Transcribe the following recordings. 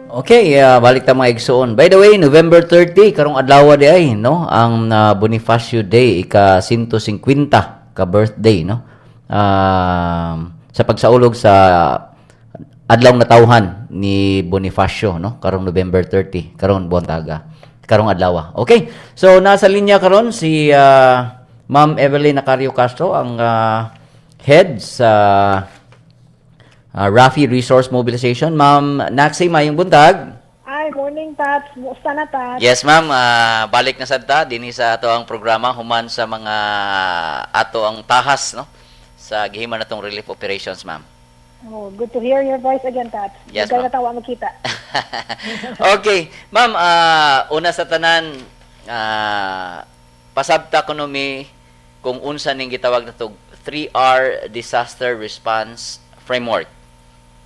Okay, balik ta mga igsoon. By the way, November 30 karong adlaw di ay, no? Ang Bonifacio Day ika 150 ka birthday, no? Sa pagsaulog sa adlaw natawhan ni Bonifacio, no? Karong November 30, karong buwan taga. Karong adlaw. Okay. So nasa linya karon si Ma'am Evelyn Acario Castro, ang head sa Rafi Resource Mobilization. Ma'am Naxi, mayong buntag. Ay, morning, Tats. Musta na, Tats? Yes, ma'am. Balik na sad ta dinhi sa ato ang programa human sa mga ato ang tahas, no? Sa gihiman natong relief operations, ma'am. Oh, good to hear your voice again, Tats. Yes, Huwag ma'am. na tawa magkita. Okay, ma'am, una sa tanan, pasabta ko mi kung unsa ning gitawag na to 3R Disaster Response Framework.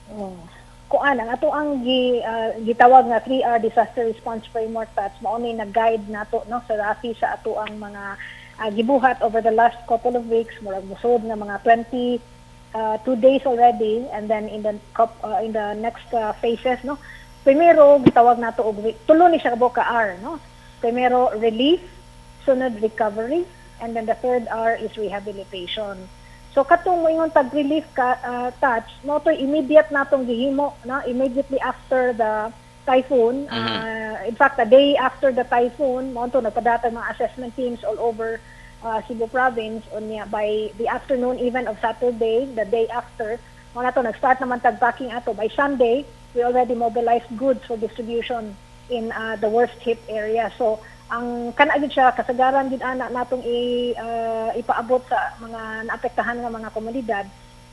Oh. Kuan ang ato ang gitawag nga 3R Disaster Response Framework, Tats, mao ni nag-guide nato no sa Rafi sa ato ang mga gibuhat over the last couple of weeks, murag musod nga mga 2 days already, and then in the next phases, no. Primero gitawag nato og tulo ni siya ka R, no. Primero relief, sunod recovery, and then the third R is rehabilitation. So katong moingon tag-relief ka touch, no, to immediate natong gihimo, no, immediately after the typhoon. In fact, a day after the typhoon, mo to nagpadatag mga assessment teams all over Cebu province unya by the afternoon even of Saturday, the day after, mo na to nag-start naman tag-packing ato. By Sunday, we already mobilized goods for distribution in the worst hit area. So ang kanagid siya kasagaran gid ana natong ipaabot sa mga naapektahan nga mga komunidad,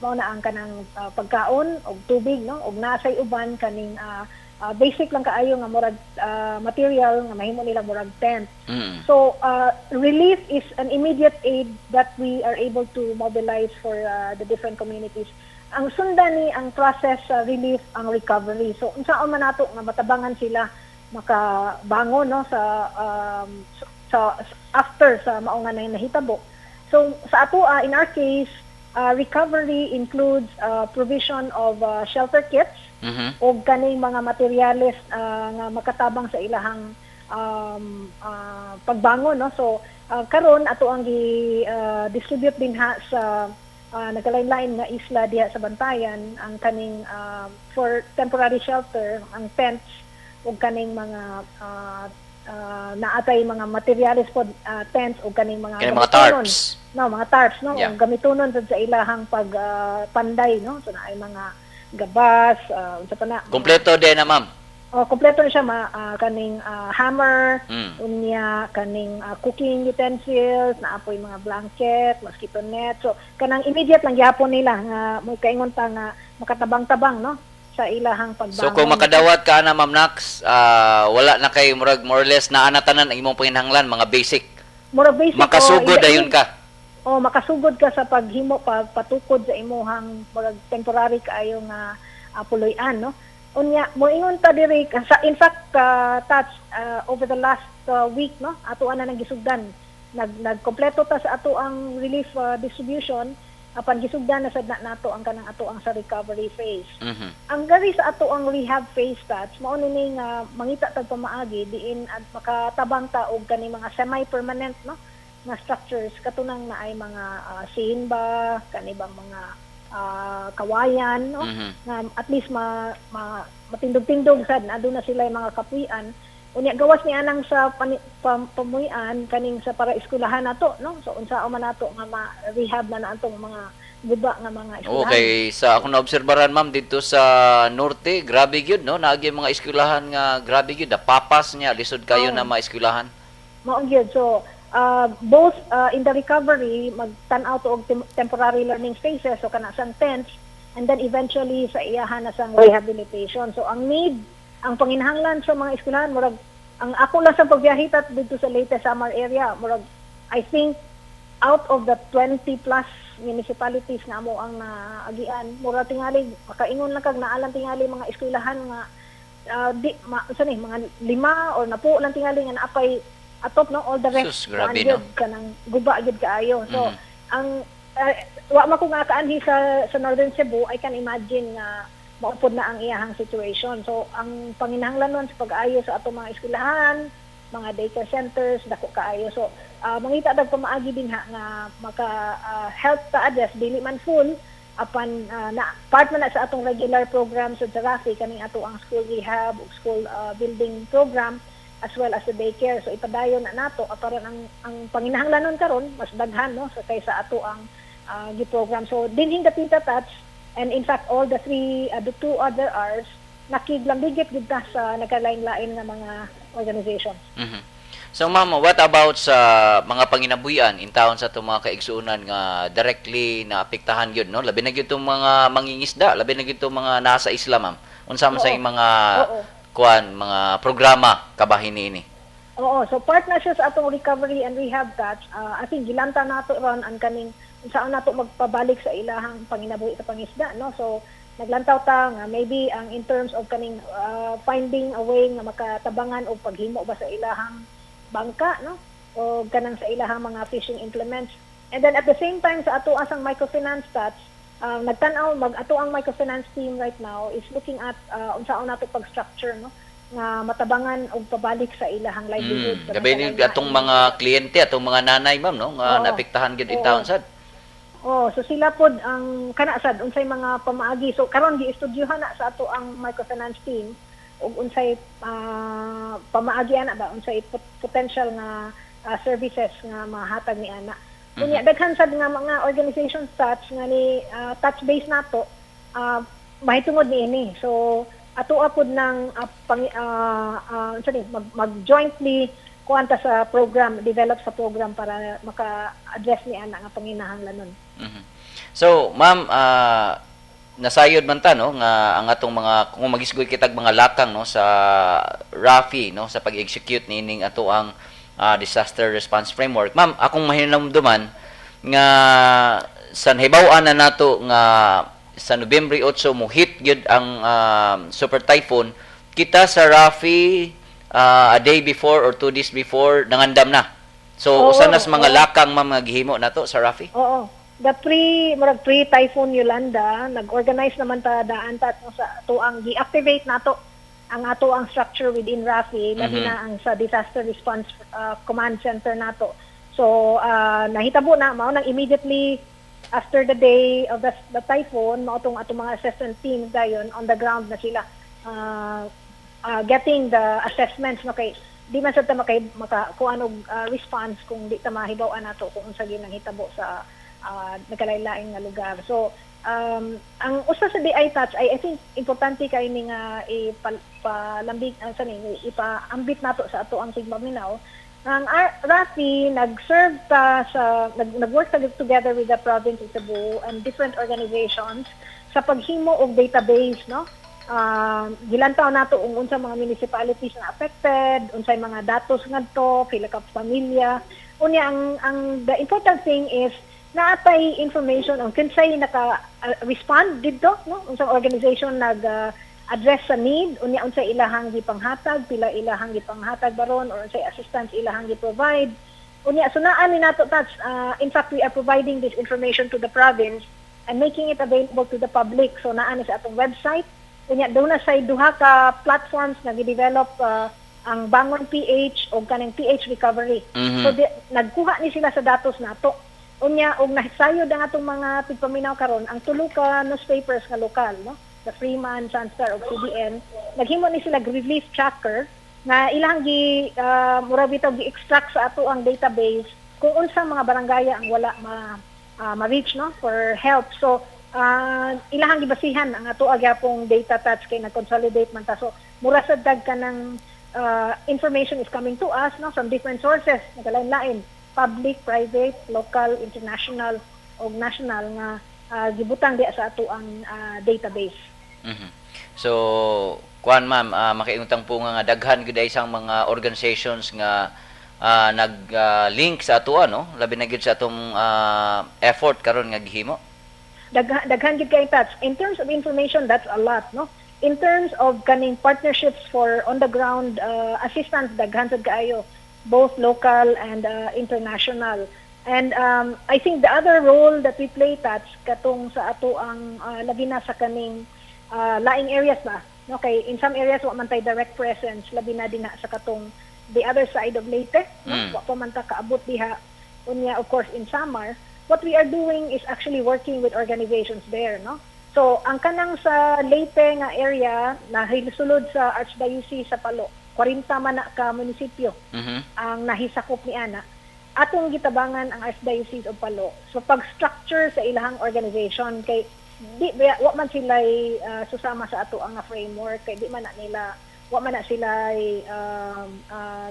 mao na ang kanang pagkaon og tubig, no, og nasay uban kaning basic lang kaayo nga murag material nga mahimo nila murag tent. So relief is an immediate aid that we are able to mobilize for the different communities. Ang sundan ni ang process sa relief ang recovery. So unsaon man nato nga matabangan sila makabangon, no, sa after sa mao nga nahitabo. So sa ato in our case, recovery includes provision of shelter kits o kaning mga materyales nga makatabang sa ilahang pagbangon, no. So karon ato ang distribute din ha sa nagkalain-lain nga isla diha sa Bantayan ang kaning for temporary shelter, ang tents ug kaning mga naatay mga materyales po, tents ug kaning mga tarps. No, mga tarps, no, Yeah. gamitonon sa ilahang panday, no. So naay mga gabas, unsa pa na. Kompleto din na, ma'am. Kompleto na siya kaning hammer, unya kaning cooking utensils, naapoy mga blanket, mosquito net. So kanang immediate lang gyapon nila nga mo kaingon ta nga makatabang-tabang, no, sa ilahang pagbangon. So kung makadawat ka na, Ma'am Nax, wala na kay murag more or less na anatanan ang imong panginahanglan, mga basic. Murag basic. Makasugod dayon ka. Makasugod ka sa paghimo patukod sa imuhang murag temporary kaayo nga puloy-an, no. Unya moingon ta diri in fact touch over the last week, no, ato ana nagisugdan nagkompleto ta sa ato ang relief distribution apan gisugdan na sad nato ang kanang ato ang sa recovery phase. Ang gari sa ato ang rehab phase touch mao ni nga mangita tag pamaagi diin at makatabang ta og kani mga semi-permanent, no, nga structures katunang naay mga simba, kanibang mga kawayan, no, nga at least matindog-tindog sad na aduna sila mga kapuy-an. Unya gawas ni anang sa pamuyan kaning sa para eskwelahan nato, no. So unsa man nato nga ma-rehab na naatong mga guba nga mga eskwelahan. Okay, sa ako naobserbahan, ma'am, dito sa norte, grabe gyud, no, naagi mga eskwelahan nga grabe gyud, papas niya lisod kayo na mga eskwelahan. Mao gyud. So both in the recovery magtan-aw to og temporary learning spaces, so kana sang tents, and then eventually sa iyahan na sang rehabilitation. So ang panginahanglan sa mga eskwelahan murag ang ako lang sa pagbiyahitat dito sa latest summer area, murag I think out of the 20 plus municipalities nga mo ang naagian, murag tingali makaingon lang kag naalang tingali mga eskwelahan nga mga 5 or 10 lang tingali nga naapay atop, no, all the rest no? kanang guba gyud kaayo. So ang wa man ko nga kaanhi sa Northern Cebu, I can imagine nga maupod na ang iyahang situation. So ang panginahanglanon sa pag-aayo sa ato mga eskwelahan, mga daycare centers, dako kaayo. So mangita dag pamaagi din nga maka help ta address dili man full apan na part man na sa atong regular program sa Rafi kaning ato ang school rehab ug school building program as well as the daycare. So ipadayon na nato aparon ang panginahanglanon karon mas daghan no sa kaysa ato ang gi-program. So dinhing the Tita Touch and in fact all the the two other R's nakiglambigit gid ta sa nagkalain-lain nga mga organizations. So ma'am, what about sa mga panginabuhian in taon sa itong mga kaigsuunan nga directly na apektahan yun, no? Labi na yun itong mga mangingisda, labi na yun itong mga nasa isla, ma'am. Unsa man sa mga mga programa kabahin ini. Oo, so part na siya sa atong recovery and rehab touch. I think gilanta nato ron ang kaning saan nato magpabalik sa ilahang panginabuhi sa pangisda, no? So naglantaw ta nga maybe ang in terms of kaning finding a way nga makatabangan o paghimo ba sa ilahang bangka, no? O kanang sa ilahang mga fishing implements. And then at the same time sa ato asang microfinance touch, nagtan-aw ato ang microfinance team right now is looking at unsaon nato pag-structure, no? Nga matabangan og pabalik sa ilahang livelihood. Gabi ni atong mga kliyente, atong mga nanay, ma'am, no? Nga naapektahan gid in taon sad. So sila pod ang kanasad unsay mga pamaagi. So karon gi-estudyohan na sa ato ang microfinance team ug unsay pamaagi ana ba unsay potential nga services nga mahatag ni ana. Unya daghan sad nga mga organizations touch nga ni touch base nato mahitungod niini. So ato pod nang mag-jointly kuanta sa program, develop sa program para maka-address ni ana nga panginahanglanon. So, ma'am, nasayod man ta, no, nga ang atong mga kung magisgoy kitag mga lakang, no, sa Rafi, no, sa pag-execute nining ato ang disaster response framework. Ma'am, akong mahinamduman nga sa hibaw-an na nato nga sa Nobyembre 8 mo hit gyud ang super typhoon, kita sa Rafi a day before or 2 days before nangandam na. So usa na sa mga lakang ma'am nga gihimo nato sa Rafi. Oo. The pre-typhoon Yolanda, nag-organize naman ta daan ta sa ato ang gi-activate nato ang ato ang structure within Rafi, labi na ang sa disaster response command center nato. So nahitabo na mao nang immediately after the day of the typhoon, mao tong atong mga assessment teams dayon on the ground na sila getting the assessments, no, kay di man sad ta kuan og response kung di ta mahibaw-an nato kung unsa gyud nang hitabo sa nagkalain-lain nga lugar. So ang usa sa DI touch ay I think importante kay ni nga ipalambig ipaambit nato sa ato ang Tigmaminaw. Ang Rafi nag-serve ta sa nag-work together with the province of Cebu and different organizations sa paghimo og database, no? Gilantaw nato unsa mga municipalities na affected, unsay mga datos ngadto, pila ka pamilya. Unya ang the important thing is naatay information on kinsay naka-respond didto, no? Unsang organization nag-address sa need, unya unsay ilahang gipanghatag, pila ilahang gipanghatag baron or unsay assistance ilahang gi-provide. Unya so naa ni nato touch in fact we are providing this information to the province and making it available to the public. So naa ni sa atong website. Unya doon na sa duha ka platforms na gi-develop ang Bangon PH o kaning PH Recovery. So nagkuha ni sila sa datos nato. Unya og nasayod ang atong mga tigpaminaw karon ang tulo ka newspapers nga lokal, no? The Freeman, Sunstar ug CBN. Naghimo ni sila relief tracker nga ilang mura bitaw gi-extract sa ato ang database kung unsa mga barangaya ang wala ma-reach, no, for help. So ilahang gibasihan ang ato agyapong data touch kay nag-consolidate man ta. So mura sad dag ka ng information is coming to us, no, from different sources, nagalain-lain, public, private, local, international o national nga gibutang diya sa ato ang database. So kuan ma'am, makiingutang po nga daghan gud isang mga organizations nga nag-link sa ato, no, labi na gid sa atong effort karon nga gihimo. Daghan gid kay touch. In terms of information, that's a lot, no? In terms of kaning partnerships for on the ground assistance, daghan sad kaayo, both local and international. And I think the other role that we play touch katong sa ato ang labi na sa kaning laing areas ba. Okay, in some areas wa man tay direct presence labi na dinha sa katong the other side of Leyte, no? Wa pa man ta kaabot diha. Unya of course in Samar, what we are doing is actually working with organizations there, no? So ang kanang sa Leyte nga area na hisulod sa Archdiocese sa Palo, 40 man na ka munisipyo ang nahisakop ni ana. Atong gitabangan ang Archdiocese of Palo. So pag-structure sa ilahang organization kay wa man sila susama sa ato ang framework kay di man na nila wa man na sila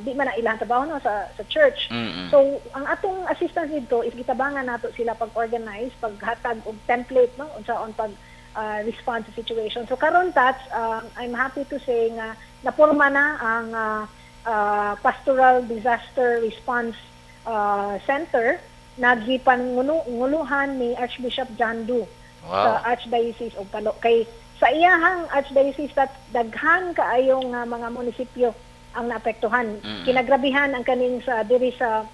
di man na ilang trabaho no sa church. So ang atong assistance dito is gitabangan nato sila pag-organize, paghatag og template no unsaon pag respond sa situation. So karon tats I'm happy to say nga naporma na ang Pastoral Disaster Response Center na gipanguluhan ni Archbishop John Du sa Archdiocese of Palo. Kay sa iyahang Archdiocese daghan kaayong mga munisipyo ang naapektuhan. Kinagrabihan ang kaning sa diri sa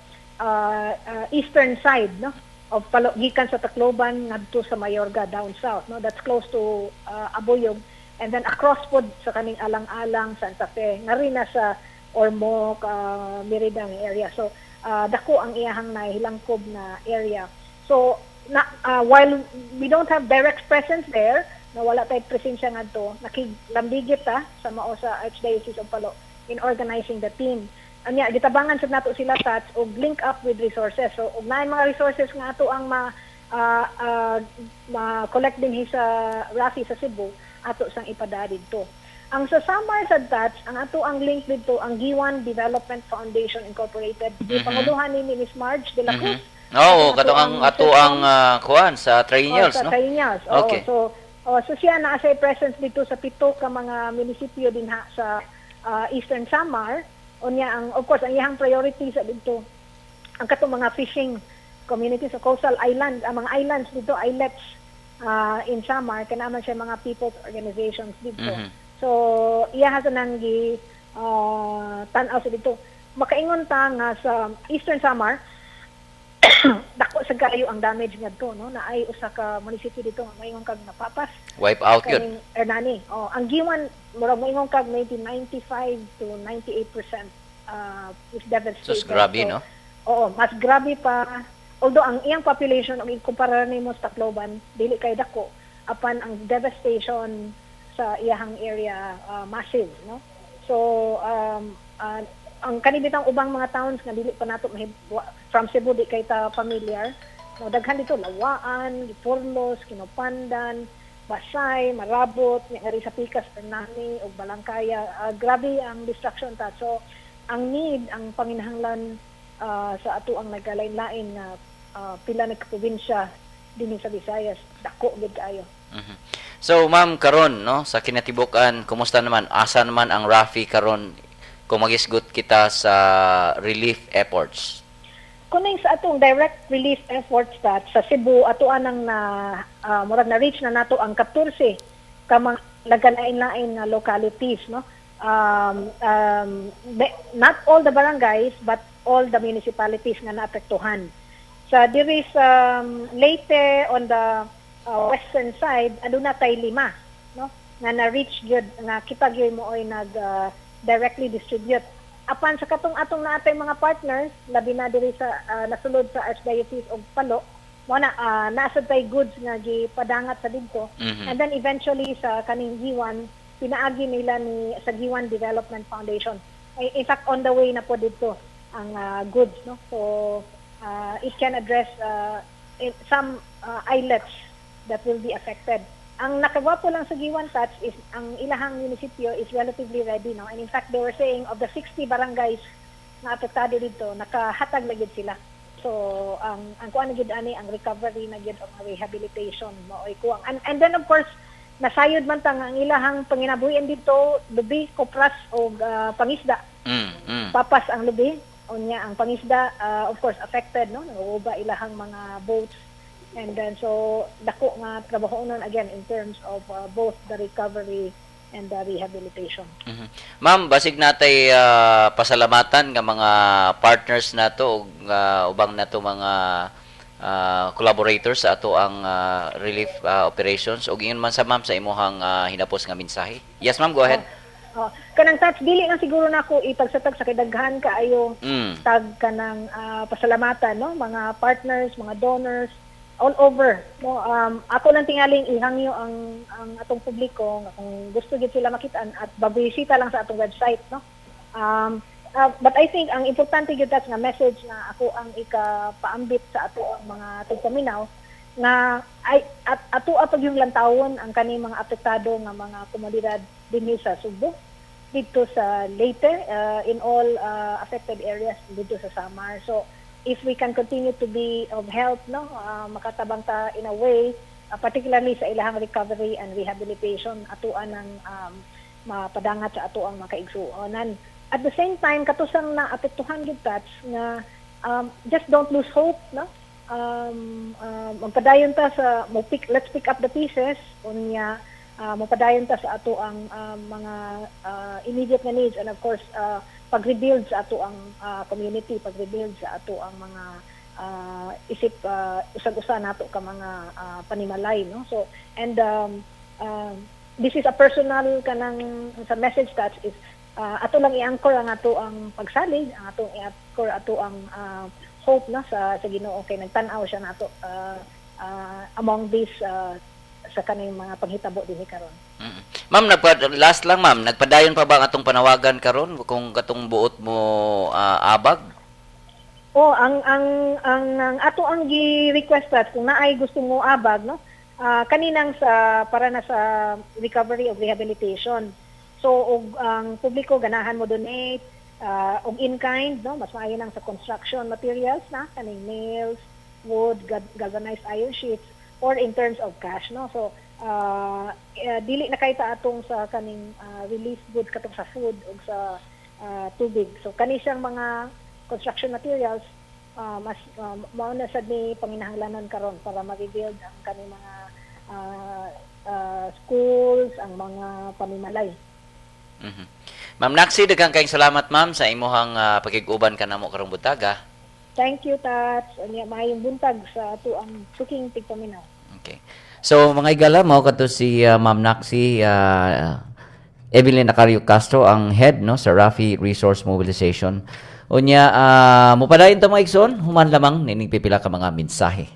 eastern side no of Palo gikan sa Tacloban ngadto sa Mayorga down south no, that's close to Aboyog, and then across pod sa kaning Alang-alang, Santa Fe nga rin na sa Ormoc, Merida area. So dako ang iyahang nahilangkob na area. So while we don't have direct presence there, na wala tayong presensya ngadto, nakilambigit ta sa mao sa Archdiocese of Palo in organizing the team. Anya gitabangan sad nato sila tats og link up with resources. So og naay mga resources nga ato ang collect din sa Rafi sa Cebu, ato sang ipada didto. Ang sa Samar sad tats ang ato ang link didto ang Giwan Development Foundation Incorporated. Panguluhan ni Miss Marge de la Cruz. Katong ato ang kuan sa Triennials, no? Sa Triennials. Okay. So siya na asay presence dito sa pito ka mga munisipyo din ha sa Eastern Samar. Unya ang of course ang iyang priority sa dito ang katong mga fishing communities sa coastal island, ang mga islands dito, islets in Samar kanaman siya mga people's organizations dito. So iya ha nang gi tan-aw sa dito. Makaingon ta nga sa Eastern Samar dako sa kayo ang damage ngadto no, na ay usa ka munisipyo dito nga maingon kag napapas, wipe out yun. Hernani. Ang Giwan murag maingon kag maybe 95 to 98% is devastated. So grabe no. Oo, mas grabe pa. Although ang iyang population ang ikumpara nimo sa Tacloban dili kay dako, apan ang devastation sa iyang area massive no. So ang kanibitang ubang mga towns nga dili pa nato from Cebu di kay ta familiar no, daghan dito Lawaan, Giporlos, Kinopandan, Basay, Marabot, nga sa Picas, Hernani ug Balangkaya. Grabe ang destruction ta. So ang need ang panginahanglan sa ato ang nagalain-lain nga pila na probinsya dinhi sa Visayas dako gid kaayo. So ma'am karon no sa kinatibukan, kumusta naman, asa naman ang Rafi karon kung magisgot kita sa relief efforts? Kuning sa atong direct relief efforts sa Cebu, ato anang murag na reach na nato ang 14 ka mga nagalain-lain nga localities no. Not all the barangays but all the municipalities nga naapektuhan. Sa diri sa Leyte on the western side, aduna tay 5 no nga na-reach gyud nga kita gyud mo oy nag directly distribute. Apan sa katong atong naatay mga partners, labi na diri sa nasulod sa Archdiocese of Palo, mo na nasa tay goods nga gipadangat sa didto. And then eventually sa kaning Giwan, pinaagi nila ni sa Giwan Development Foundation. In fact on the way na po dito ang goods no. So it can address some islets that will be affected. Ang nakagwapo lang sa Giwan Touch is ang ilahang munisipyo is relatively ready no, and in fact they were saying of the 60 barangays na apektado dito nakahatag na gid sila. So ang kuan gid ani ang recovery na gid ang rehabilitation mo oy kuang, and then of course nasayod man ta ang ilahang panginabuhian dito lubi, kopras o pangisda. Papas ang lubi unya ang pangisda of course affected no, nanguuba ilahang mga boats. And then so dako nga trabaho nun again in terms of both the recovery and the rehabilitation. Ma'am, basig natay pasalamatan nga mga partners nato ug ubang nato mga collaborators sa ato ang relief operations ug ingon man sa ma'am sa imuhang hinapos nga mensahe. Yes ma'am, go ahead. Kanang touch dili lang siguro nako itagsatag sa kidaghan kaayo tag kanang pasalamatan no mga partners, mga donors all over no. Ako lang tingaling ihangyo ang atong publiko nga kung gusto gid sila makitaan at babisita lang sa atong website no. But I think ang importante gyud nga message na ako ang ikapaambit sa ato ang mga tigpaminaw nga ay ato apag yung lantawon ang kani mga apektado nga mga komunidad dinhi sa Subo dito sa Leyte in all affected areas dito sa Samar. So if we can continue to be of help no makatabang ta in a way particularly sa ilahang recovery and rehabilitation atuan ng mapadangat sa ato ang makaigsuonan. At the same time katusang na apektuhan gyud touch nga just don't lose hope no. Magpadayon ta sa let's pick up the pieces unya mapadayon ta sa ato ang mga immediate na needs and of course pag-rebuild sa ato ang community, pag-rebuild sa ato ang mga isip usag-usa nato ka mga panimalay no. So and this is a personal kanang sa message touch is ato lang i-anchor ang ato ang pagsalig, ang atong i-anchor ato ang hope na sa Ginoo kay nagtan-aw siya nato among these sa kaning mga paghitabo dinhi karon. Ma'am, last lang ma'am, nagpadayon pa ba ang atong panawagan karon kung katong buot mo abag? Ang ato ang gi-request kung naay gusto mo abag no. Kaninang para na sa recovery of rehabilitation. So ang publiko ganahan mo donate og in kind no, mas maayo nang sa construction materials na kaning nails, wood, galvanized iron sheets or in terms of cash no. So dili na kay ta atong sa kaning relief goods katong sa food ug sa tubig. So kani siyang mga construction materials mas mao na sad ni panginahanglanon karon para ma-rebuild ang kaning mga schools, ang mga pamimalay. Ma'am Naksi, daghang kayong salamat ma'am sa imuhang pakig-uban kanamo karong butaga. Thank you Tats. Maayong buntag sa ato ang suking tigpaminaw. Okay. So mga igala mao kadto si Ma'am Naksi Evelyn Acario Castro ang head no sa Rafi Resource Mobilization. Unya mopadayon ta mga igsoon, human lamang nining pipila ka mga mensahe.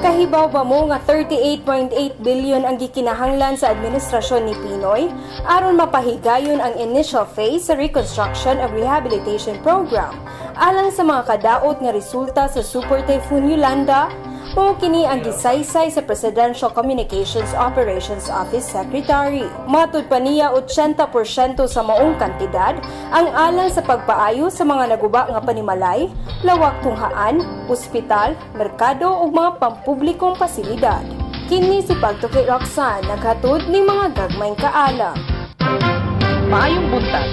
Kahibaw ba mo nga 38.8 billion ang gikinahanglan sa administrasyon ni Pinoy aron mapahigayon ang initial phase sa Reconstruction and Rehabilitation Program alang sa mga kadaot nga resulta sa Super Typhoon Yolanda. Mao kini ang gisaysay sa Presidential Communications Operations Office Secretary. Matud pa niya 80% sa maong kantidad ang alang sa pagpaayo sa mga naguba nga panimalay, lawak tunghaan, ospital, merkado ug mga pampublikong pasilidad. Kini si Pagtuki Roxanne naghatod ning mga gagmayng kaalam. Maayong buntag.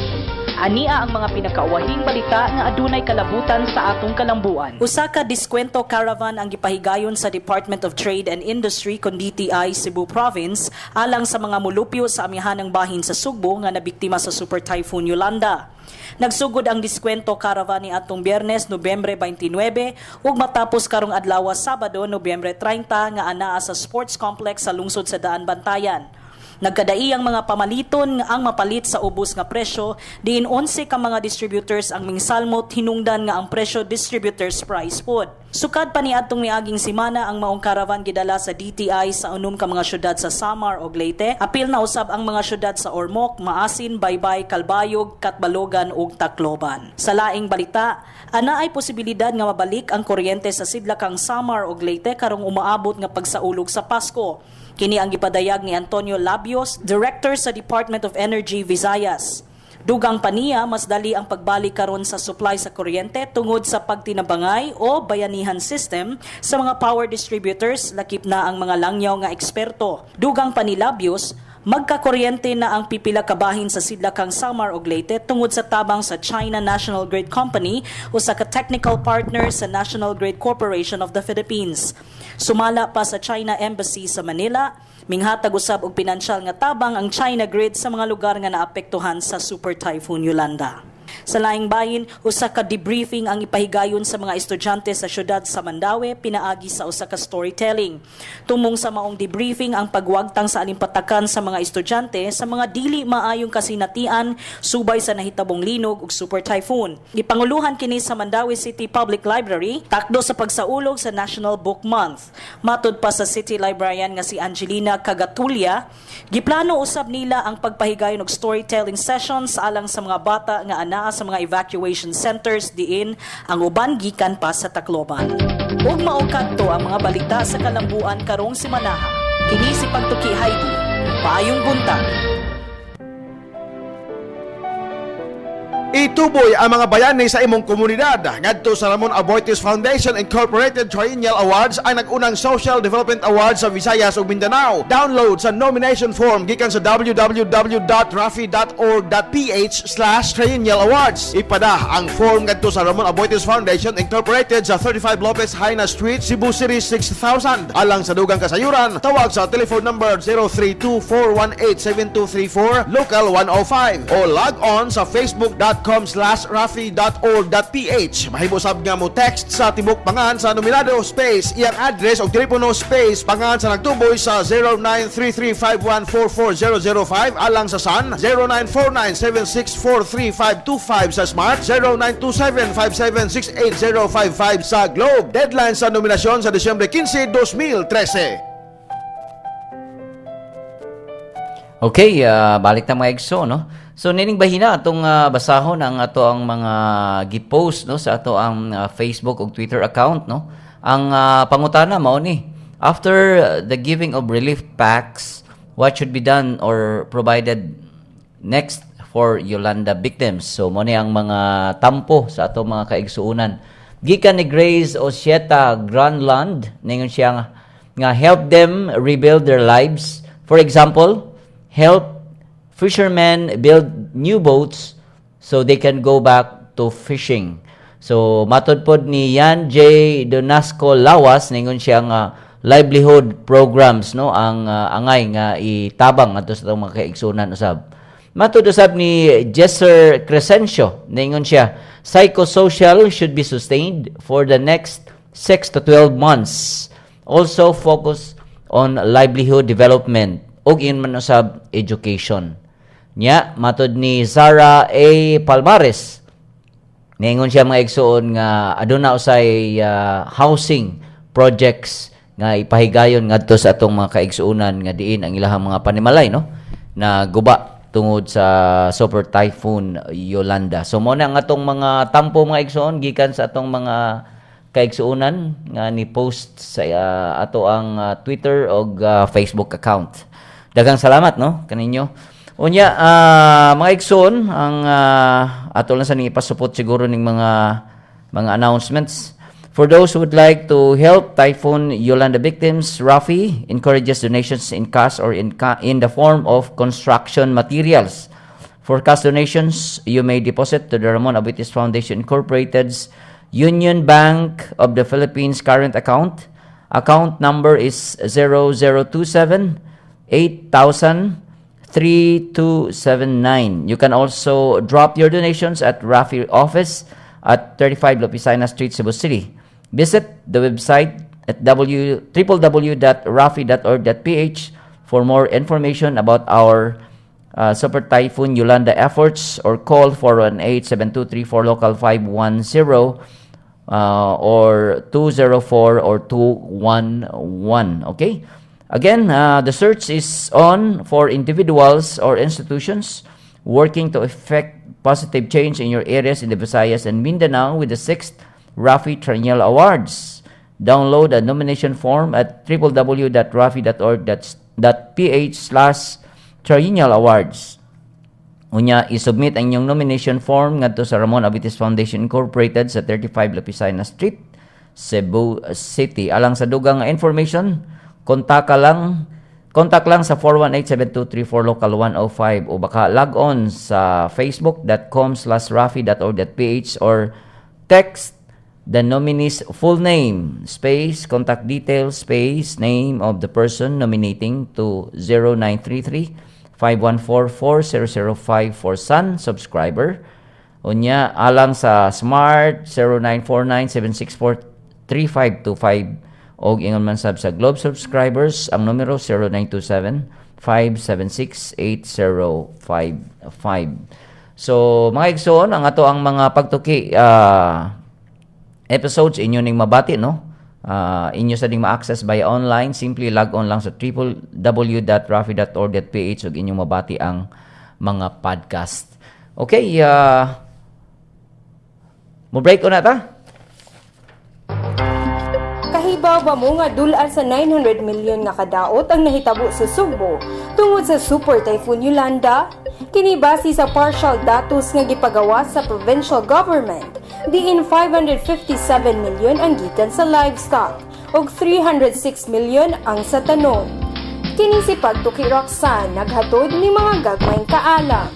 Ania ang mga pinakauwahing balita nga adunay kalabutan sa atong kalambuan. Usa ka diskwento caravan ang gipahigayon sa Department of Trade and Industry kon DTI Cebu Province alang sa mga mulupyo sa amihanang bahin sa Sugbo nga nabiktima sa Super Typhoon Yolanda. Nagsugod ang diskwento caravan ni atong Biyernes, Nobyembre 29 ug matapos karong adlaw Sabado, Nobyembre 30 nga anaa sa Sports Complex sa lungsod sa Daan Bantayan. Nagkadai ang mga pamaliton ang mapalit sa ubos nga presyo, diin 11 ka mga distributors ang mingsalmot hinungdan nga ang presyo distributors price pod. Sukad pa ni atong niaging semana ang maong caravan gidala sa DTI sa unom ka mga syudad sa Samar ug Leyte. Apil na usab ang mga syudad sa Ormoc, Maasin, Baybay, Calbayog, Catbalogan ug Tacloban. Sa laing balita, ana ay posibilidad nga mabalik ang kuryente sa sidlakang Samar ug Leyte karong umaabot nga pagsaulog sa Pasko. Kini ang gipadayag ni Antonio Labios, Director sa Department of Energy, Visayas. Dugang pa niya, mas dali ang pagbalik karon sa supply sa kuryente tungod sa pagtinabangay o bayanihan system sa mga power distributors, lakip na ang mga langyaw nga eksperto. Dugang pa ni Labios, magkakuryente na ang pipila kabahin sa sidlakang Samar ug Leyte tungod sa tabang sa China National Grid Company o sa ka-technical partner sa National Grid Corporation of the Philippines. Sumala pa sa China Embassy sa Manila, minghatag usab og pinansyal nga tabang ang China Grid sa mga lugar nga naapektuhan sa Super Typhoon Yolanda. Sa laing bahin, usa ka debriefing ang ipahigayon sa mga estudyante sa syudad sa Mandaue pinaagi sa usa ka storytelling. Tumong sa maong debriefing ang pagwagtang sa alimpatakan sa mga estudyante sa mga dili maayong kasinatian subay sa nahitabong linog ug super typhoon. Gipanguluhan kini sa Mandaue City Public Library takdo sa pagsaulog sa National Book Month. Matud pa sa City Librarian nga si Angelina Cagatulya, giplano usab nila ang pagpahigayon og storytelling sessions alang sa mga bata nga anaa sa mga evacuation centers diin ang uban gikan pa sa Tacloban. Ug mao kadto ang mga balita sa kalambuan karong simanaha. Kini si Pagtuki Heidi, Paayong Buntag. Ituboy ang mga bayani sa imong komunidad. Ngadto sa Ramon Aboitiz Foundation Incorporated Triennial Awards ang nag-unang Social Development Awards sa Visayas ug Mindanao. Download sa nomination form gikan sa www.rafi.org.ph/triennial-awards. Ipada ang form ngadto sa Ramon Aboitiz Foundation Incorporated sa 35 Lopez Haina Street, Cebu City 6000. Alang sa dugang kasayuran, tawag sa telephone number 032-418-7234 local 105 o log on sa facebook.com/rafi.org.ph. Mahibusab nga mo text sa tibok pangan sa nominado space iyang address o telepono space pangan sa nagtuboy sa 093351440005 alang sa Sun, 094976435525 sa Smart, 0927576855 sa Globe. Deadline sa nominasyon sa Disyembre 15, 2013. Okay, balik na mga igso, no? So, nining bahina atong basahon ang ato ang mga gipost, no, sa ato ang Facebook ug Twitter account, no? Ang pangutana mao ni, after the giving of relief packs, what should be done or provided next for Yolanda victims? So, mo ni ang mga tampo sa ato mga kaigsuunan. Gikan ni Grace Osieta Granland, ningon siya nga help them rebuild their lives. For example, help fishermen build new boats so they can go back to fishing. So, matod pod ni Yan J. Donasco Lawas, ningon siya nga livelihood programs, no, ang angay nga itabang ato sa mga kaigsunan usab. Matod usab ni Jesser Crescencio, ningon siya, psychosocial should be sustained for the next 6 to 12 months. Also focus on livelihood development ug in man usab education. Nya matod ni Zara A. Palmares, ningon siya mga igsuon nga aduna usay housing projects nga ipahigayon ngadto sa atong mga kaigsuunan nga diin ang ilahang mga panimalay, no, na guba tungod sa Super Typhoon Yolanda. So mo na ang atong mga tampo mga igsuon gikan sa atong mga kaigsuunan nga ni post sa ato ang Twitter o Facebook account. Daghang salamat, no, kaninyo. Unya, mga igsoon, ang ato lang sa ning ipasupot siguro ning mga announcements. For those who would like to help Typhoon Yolanda victims, Rafi encourages donations in cash or in the form of construction materials. For cash donations, you may deposit to the Ramon Aboitiz Foundation Incorporated's Union Bank of the Philippines current account. Account number is 0027 8,000 3279. You can also drop your donations at Rafi office at 35 Lopisana Street, Cebu City. Visit the website at www.rafi.org.ph for more information about our Super Typhoon Yolanda efforts, or call 418-7234 local 510 or 204 or 211. Okay? Again, the search is on for individuals or institutions working to effect positive change in your areas in the Visayas and Mindanao with the 6th Rafi Triennial Awards. Download a nomination form at www.rafi.org.ph/Triennial Awards. Unya, isubmit ang inyong nomination form ngadto sa Ramon Aboitiz Foundation Incorporated sa 35 Lopisana Street, Cebu City. Alang sa dugang information, contact lang sa 418-7234 local 105 o baka log on sa facebook.com/rafi.org.ph or text the nominee's full name, space, contact details, space, name of the person nominating to 0933-514-4005 for Sun subscriber. Unya alang sa Smart 0949-764-3525 og ingon man sab sa Globe subscribers ang numero 0927-576-8055. So mga igsoon, ang ato ang mga pagtuki episodes inyo ning mabati, no? Inyo sa ding ma-access via online, simply log on lang sa www.rafi.org.ph ug inyong mabati ang mga podcast. Okay, mo break on na ta? Kahibaw ba mo nga dulan sa 900 milyon nga kadaot ang nahitabo sa Sugbo tungod sa Super Typhoon Yolanda? Kini base sa partial datos nga gipagawa sa provincial government, diin 557 milyon ang gikan sa livestock ug 306 milyon ang sa tanom. Kini si Pagtuki Roxanne naghatod ni mga gagmayng kaalam.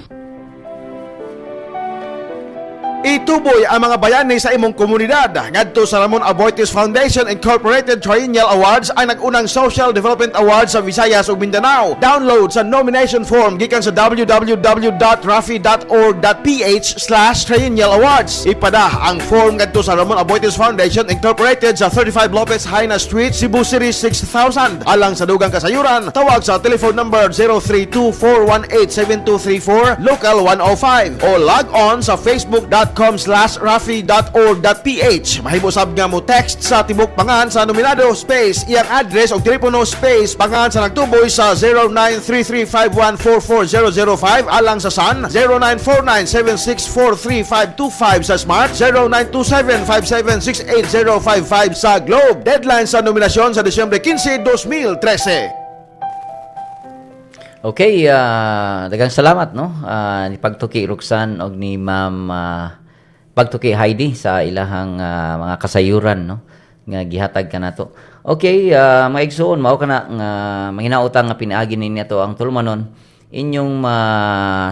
Ituboy ang mga bayani sa imong komunidad. Ngadto sa Ramon Aboitiz Foundation Incorporated Triennial Awards ay nag-unang Social Development Awards sa Visayas ug Mindanao. Download sa nomination form gikan sa www.rafi.org.ph/triennial awards. Ipada ang form ngadto sa Ramon Aboitiz Foundation Incorporated sa 35 Lopez Haina Street, Cebu City 6000. Alang sa dugang kasayuran, tawag sa telephone number 032-418-7234 local 105 o log on sa facebook.com/rafi.org.ph. Mahibusab nga mo text sa tibok pangan sa nominado space iyang address o telepono space pangan sa nagtuboy sa 093351440005 alang sa Sun 0949-7643525 sa Smart 0927-5768055 sa Globe. Deadline sa nominasyon sa Disyembre 15, 2013. Okay, daghang salamat, no? Ni Pagtuki Roxanne og ni Ma'am Pagtuki Heidi sa ilahang mga kasayuran, no? Nga gihatag kanato. Okay, mga igsoon, mao kana nga manginautang nga pinaagi ninyo to ang tulmanon inyong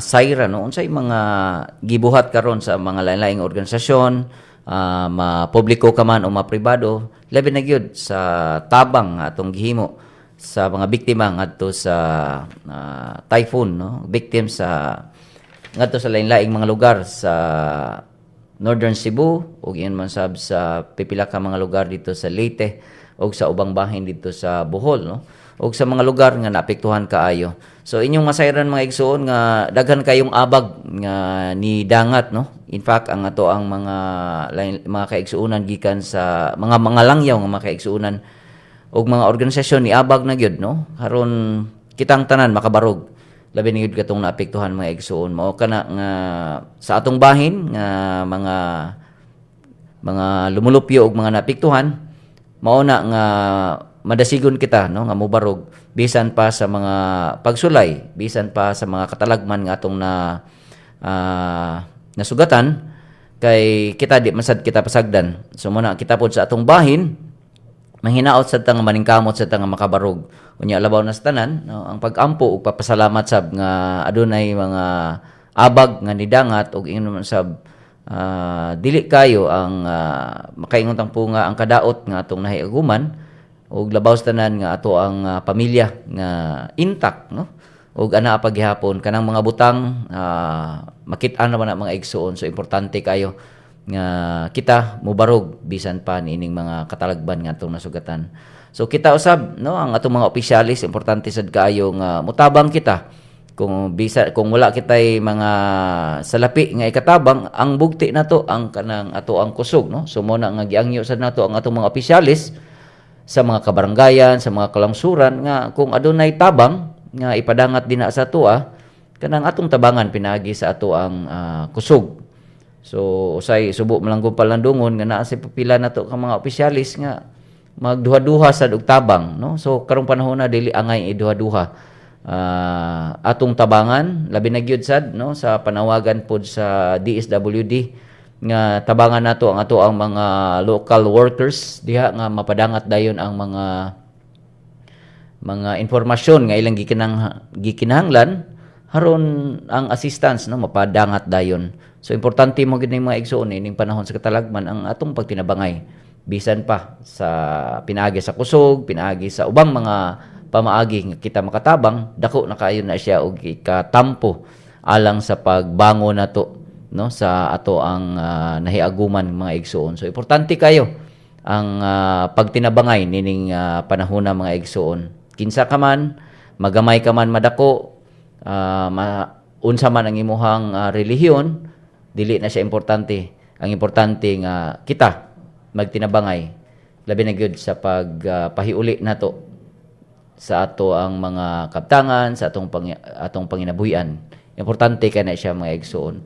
sayra, no? Unsay mga gibuhat karon sa mga lain-laing organisasyon, mapubliko ka man o mapribado, labi na gyud sa tabang atong gihimo sa mga biktima ngadto sa typhoon, no? Victims sa ngadto sa lain-laing mga lugar sa Northern Cebu ug iyon man sab sa pipila ka mga lugar dito sa Leyte ug sa ubang bahin dito sa Bohol, no? Ug sa mga lugar nga naapektuhan kaayo. So inyong masayran mga igsoon nga daghan kayong abag nga ni dangat, no? In fact ang ato ang mga kaigsuonan gikan sa mga langyaw nga mga kaigsuonan og mga organisasyon ni abag na gyud, no? Karon kitang tanan makabarog. Labi na gyud katong naapektuhan mga igsuon mo kana nga sa atong bahin nga mga lumulupyo og mga naapektuhan mao na nga madasigon kita, no, nga mobarog bisan pa sa mga pagsulay, bisan pa sa mga katalagman nga atong nasugatan kay kita di masad kita pasagdan. So muna kita pod sa atong bahin mahinaot sa tang maningkamot sa tang makabarog. Unya labaw na sa tanan, no, ang pag-ampo ug papasalamat sab nga adunay mga abag nga nidangat ug ingon sab dili kayo ang makaingon tang punga ang kadaot nga atong nahiaguman ug labaw sa tanan nga ato ang pamilya nga intact, no? Ug ana paghihapon kanang mga butang makit-an naman ang mga igsuon, so importante kayo nga kita mubarog bisan pa niining mga katalagban nga atong nasugatan. So kita usab, no, ang atong mga opisyalis importante sad kaayo nga mutabang kita. Kung wala kitay mga salapi nga ikatabang, ang bugti nato ang kanang ato ang kusog, no. So mo na nga giangyo sad nato ang atong mga opisyalis sa mga kabaranggayan, sa mga kalangsuran nga kung adunay tabang nga ipadangat dinha sa atoa, kanang atong tabangan pinagi sa ato ang kusog. So usay subo malanggong palandungon nga naa sa pipila nato ka mga opisyalis nga magduha-duha sad og tabang, no? So karong panahon na dili angay iduha-duha atong tabangan labi na gyud sad, no, sa panawagan pod sa DSWD nga tabangan nato ang ato ang mga local workers diha nga mapadangat dayon ang mga impormasyon nga ilang gikinahanglan haron ang assistance, no, mapadangat dayon. So importante mo gid ning mga igsoon ning panahon sa katalagman ang atong pagtinabangay bisan pa sa pinaagi sa kusog, pinaagi sa ubang mga pamaagi nga kita makatabang, dako na kaayo na siya og ikatampo alang sa pagbango nato no sa ato ang nahiaguman mga igsoon. So importante kayo ang pagtinabangay nining panahon ng mga igsoon. Kinsa ka man, magamay ka man madako, unsa man ang imuhang relihiyon, dili na siya importante. Ang importante nga kita magtinabangay labi na gyud sa pagpahiuli nato sa ato ang mga kabtangan, sa atong panginabuhian. Importante kay na siya mga igsoon.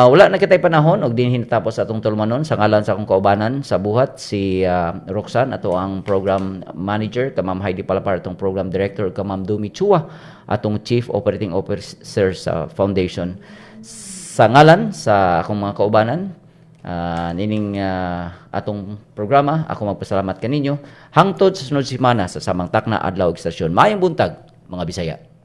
Wala na kitay panahon og dinhi natapos atong tulmanon sa ngalan sa akong kaubanan sa buhat si Roxanne ato ang program manager, ka Ma'am Heidi Palapar atong program director, ka Ma'am Dumi Chua atong chief operating officer sa foundation. Sa ngalan sa akong mga kaubanan, nining atong programa, ako magpasalamat kaninyo hangtod sa sunod semana sa samang takna adlaw ug istasyon. Maayong buntag mga Bisaya.